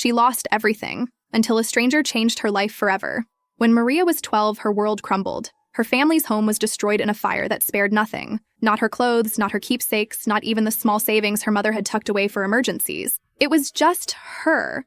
She lost everything, until a stranger changed her life forever. When Maria was 12, her world crumbled. Her family's home was destroyed in a fire that spared nothing. Not her clothes, not her keepsakes, not even the small savings her mother had tucked away for emergencies. It was just her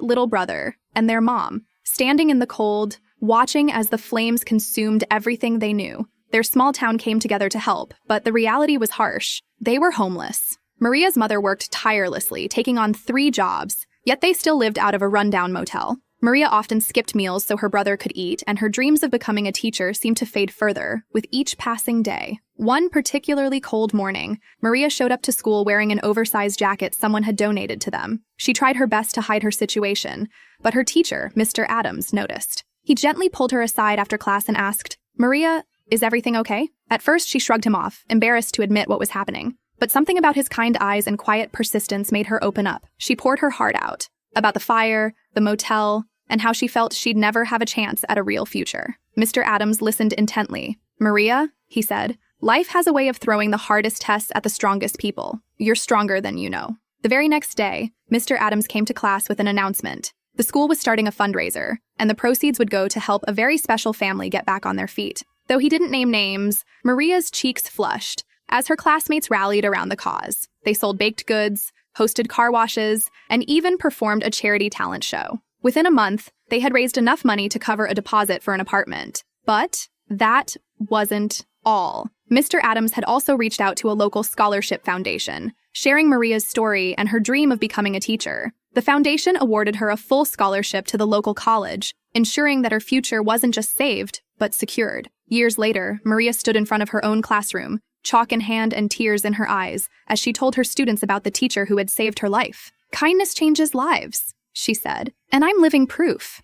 little brother, and their mom, standing in the cold, watching as the flames consumed everything they knew. Their small town came together to help, but the reality was harsh. They were homeless. Maria's mother worked tirelessly, taking on 3 jobs, yet they still lived out of a rundown motel. Maria often skipped meals so her brother could eat, and her dreams of becoming a teacher seemed to fade further with each passing day. One particularly cold morning, Maria showed up to school wearing an oversized jacket someone had donated to them. She tried her best to hide her situation, but her teacher, Mr. Adams, noticed. He gently pulled her aside after class and asked, "Maria, is everything okay?" At first, she shrugged him off, embarrassed to admit what was happening. But something about his kind eyes and quiet persistence made her open up. She poured her heart out, about the fire, the motel, and how she felt she'd never have a chance at a real future. Mr. Adams listened intently. "Maria," he said, "life has a way of throwing the hardest tests at the strongest people. You're stronger than you know." The very next day, Mr. Adams came to class with an announcement. The school was starting a fundraiser, and the proceeds would go to help a very special family get back on their feet. Though he didn't name names, Maria's cheeks flushed as her classmates rallied around the cause. They sold baked goods, hosted car washes, and even performed a charity talent show. Within a month, they had raised enough money to cover a deposit for an apartment. But that wasn't all. Mr. Adams had also reached out to a local scholarship foundation, sharing Maria's story and her dream of becoming a teacher. The foundation awarded her a full scholarship to the local college, ensuring that her future wasn't just saved, but secured. Years later, Maria stood in front of her own classroom, chalk in hand and tears in her eyes, as she told her students about the teacher who had saved her life. "Kindness changes lives," she said, "and I'm living proof."